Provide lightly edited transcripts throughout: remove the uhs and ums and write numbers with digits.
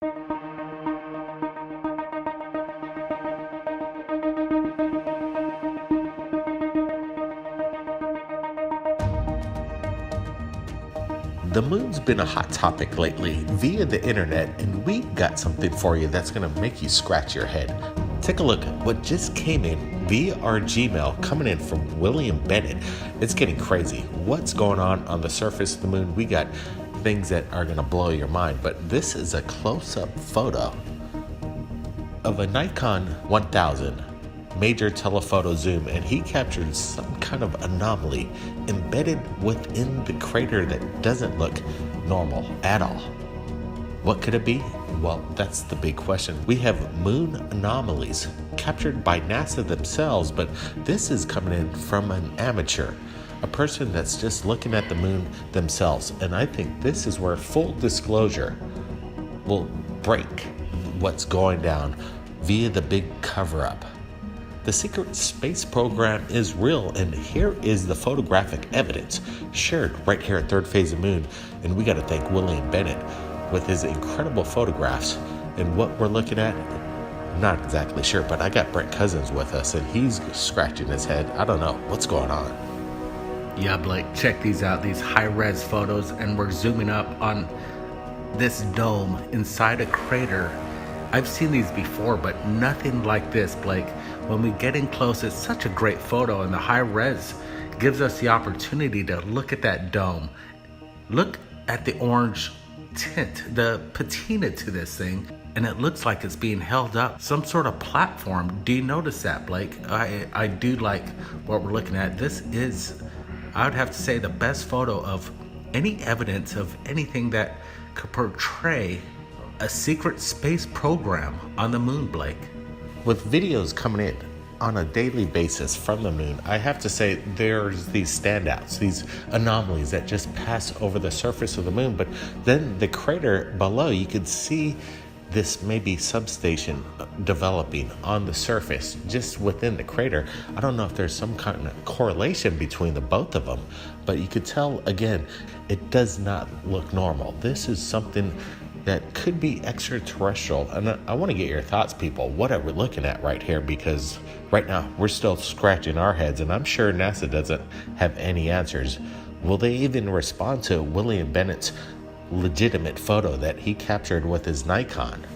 The moon's been a hot topic lately via the internet, and we got something for you that's going to make you scratch your head. Take a look at what just came in via our Gmail, coming in from William Bennett. It's getting crazy. What's going on the surface of the moon? We got things that are going to blow your mind, but this is a close-up photo of a Nikon 1000 major telephoto zoom, and he captured some kind of anomaly embedded within the crater that doesn't look normal at all. What could it be? Well, that's the big question. We have moon anomalies captured by NASA themselves, but this is coming in from an amateur, a person that's just looking at the moon themselves. And I think this is where full disclosure will break what's going down via the big cover-up. The secret space program is real, and here is the photographic evidence shared right here at Third Phase of Moon. And we got to thank William Bennett with his incredible photographs. And what we're looking at, I'm not exactly sure, but I got Brent Cousins with us, and he's scratching his head. I don't know what's going on. Yeah, Blake, check these out, these high-res photos, and we're zooming up on this dome inside a crater. I've seen these before, but nothing like this, Blake. When we get in close, it's such a great photo, and the high res gives us the opportunity to look at that dome. Look at the orange tint, the patina to this thing, and it looks like it's being held up, some sort of platform. Do you notice that, Blake? I do like what we're looking at. This is, I would have to say, the best photo of any evidence of anything that could portray a secret space program on the moon, Blake. With videos coming in on a daily basis from the moon, I have to say there's these standouts, these anomalies that just pass over the surface of the moon. But then the crater below, you could see this maybe substation developing on the surface just within the crater. I don't know if there's some kind of correlation between the both of them, but you could tell, again, it does not look normal. This is something that could be extraterrestrial. And I want to get your thoughts, people. What are we looking at right here? Because right now we're still scratching our heads, and I'm sure NASA doesn't have any answers. Will they even respond to William Bennett's legitimate photo that he captured with his Nikon?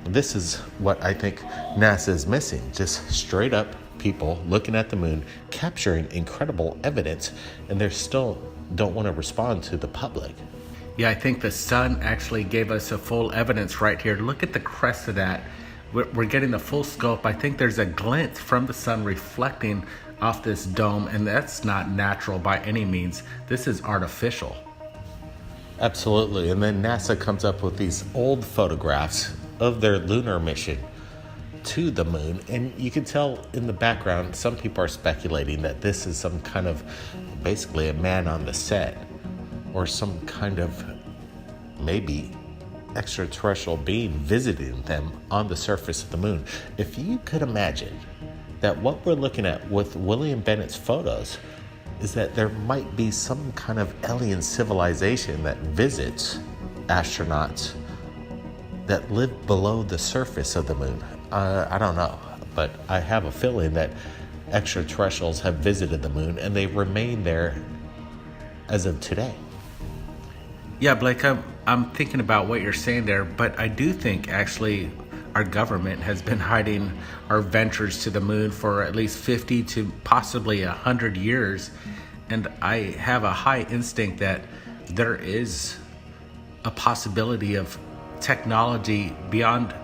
This is what I think NASA is missing. Just straight up people looking at the moon, capturing incredible evidence, and they still don't want to respond to the public. Yeah, I think the sun actually gave us a full evidence right here. Look at the crest of that. We're getting the full scope. I think there's a glint from the sun reflecting off this dome, and that's not natural by any means. This is artificial. Absolutely. And then NASA comes up with these old photographs of their lunar mission to the moon. And you can tell in the background, some people are speculating that this is some kind of, basically a man on the set, or some kind of maybe extraterrestrial being visiting them on the surface of the moon. If you could imagine that what we're looking at with William Bennett's photos is that there might be some kind of alien civilization that visits astronauts that live below the surface of the moon. I don't know, but I have a feeling that extraterrestrials have visited the moon, and they remain there as of today. Yeah, Blake, I'm thinking about what you're saying there, but I do think actually our government has been hiding our ventures to the moon for at least 50 to possibly 100 years. And I have a high instinct that there is a possibility of technology beyond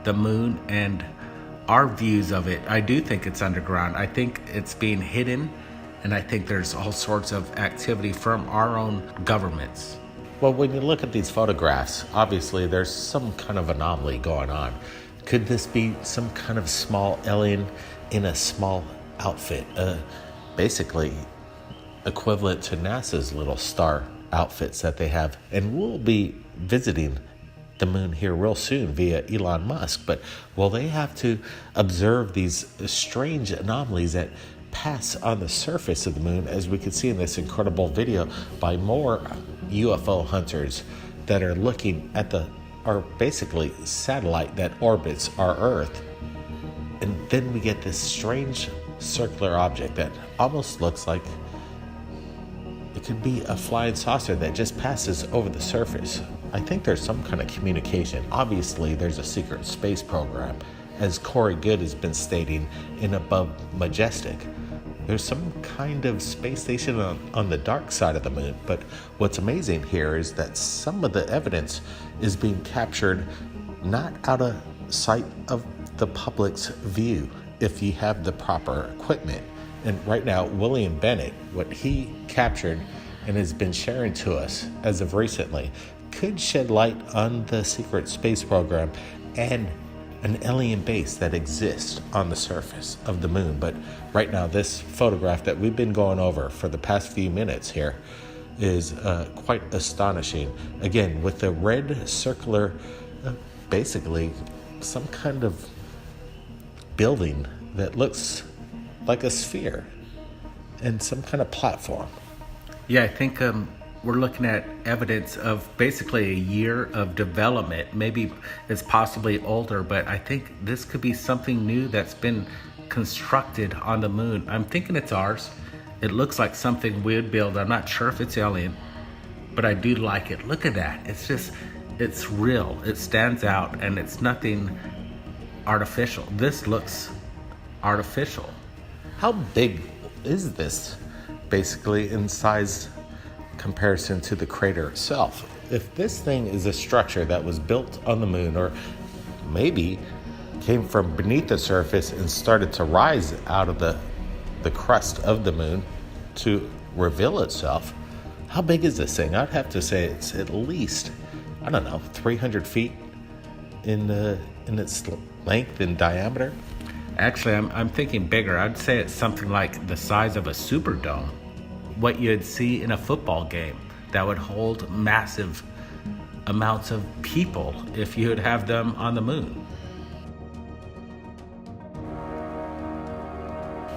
the moon and our views of it. I do think it's underground. I think it's being hidden, and I think there's all sorts of activity from our own governments. Well, when you look at these photographs, obviously there's some kind of anomaly going on. Could this be some kind of small alien in a small outfit? Basically equivalent to NASA's little star outfits that they have. And we'll be visiting the moon here real soon via Elon Musk. But will they have to observe these strange anomalies that pass on the surface of the moon, as we can see in this incredible video by more UFO hunters that are looking at the are basically satellite that orbits our Earth. And then we get this strange circular object that almost looks like it could be a flying saucer that just passes over the surface. I think there's some kind of communication. Obviously, there's a secret space program, as Corey Goode has been stating in Above Majestic. There's some kind of space station on the dark side of the moon, but what's amazing here is that some of the evidence is being captured not out of sight of the public's view if you have the proper equipment. And right now, William Bennett, what he captured and has been sharing to us as of recently, could shed light on the secret space program and an alien base that exists on the surface of the moon. But right now, this photograph that we've been going over for the past few minutes here is quite astonishing. Again, with the red circular, basically some kind of building that looks like a sphere and some kind of platform. Yeah, I think we're looking at evidence of basically a year of development. Maybe it's possibly older, but I think this could be something new that's been constructed on the moon. I'm thinking it's ours. It looks like something we'd build. I'm not sure if it's alien, but I do like it. Look at that. It's real. It stands out, and it's nothing artificial. This looks artificial. How big is this, basically, in size comparison to the crater itself? If this thing is a structure that was built on the moon, or maybe came from beneath the surface and started to rise out of the crust of the moon to reveal itself, how big is this thing? I'd have to say it's at least, 300 feet in its length and diameter. Actually, I'm thinking bigger. I'd say it's something like the size of a Superdome. What you'd see in a football game that would hold massive amounts of people if you'd have them on the moon.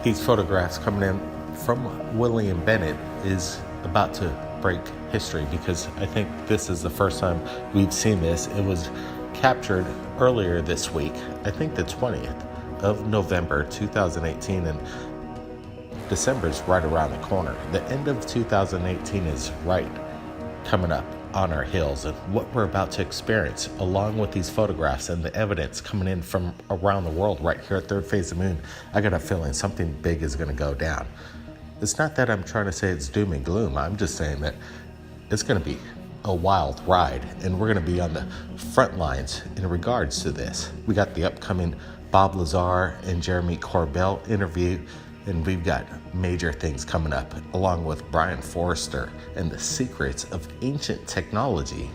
These photographs coming in from William Bennett is about to break history, because I think this is the first time we've seen this. It was captured earlier this week, I think the 20th of November 2018, and December's right around the corner. The end of 2018 is right coming up on our heels, and what we're about to experience, along with these photographs and the evidence coming in from around the world right here at Third Phase of the Moon, I got a feeling something big is going to go down. It's not that I'm trying to say it's doom and gloom. I'm just saying that it's going to be a wild ride, and we're going to be on the front lines in regards to this. We got the upcoming Bob Lazar and Jeremy Corbell interview, and we've got major things coming up, along with Brian Forrester and the secrets of ancient technology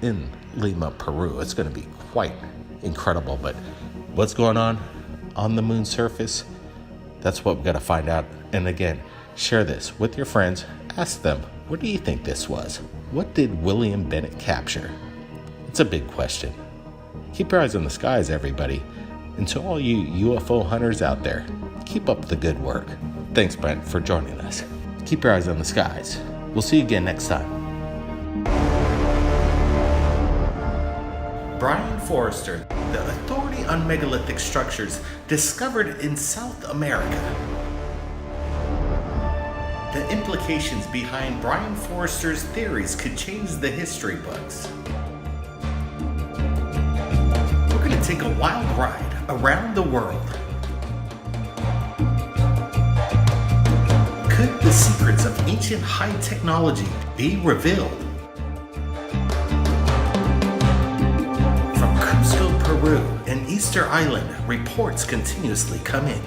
in Lima, Peru. It's going to be quite incredible. But what's going on the moon's surface? That's what we've got to find out. And again, share this with your friends. Ask them, what do you think this was? What did William Bennett capture? It's a big question. Keep your eyes on the skies, everybody. And to all you UFO hunters out there, keep up the good work. Thanks, Brent, for joining us. Keep your eyes on the skies. We'll see you again next time. Brian Forrester, the authority on megalithic structures discovered in South America. The implications behind Brian Forrester's theories could change the history books. We're going to take a wild ride around the world. Could the secrets of ancient high technology be revealed? From Cusco, Peru, and Easter Island, reports continuously come in.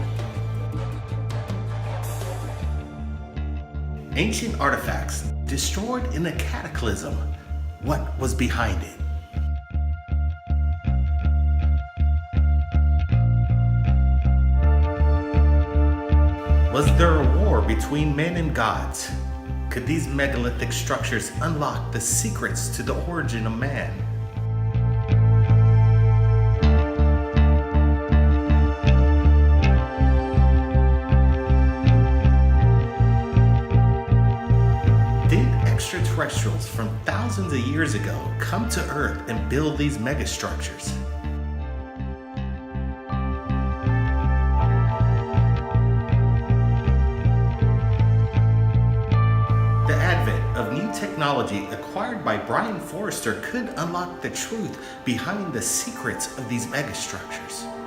Ancient artifacts destroyed in a cataclysm. What was behind it? Was there a war between men and gods? Could these megalithic structures unlock the secrets to the origin of man? Did extraterrestrials extraterrestrials from thousands of years ago come to Earth and build these megastructures. The advent of new technology acquired by Brian Forrester could unlock the truth behind the secrets of these megastructures.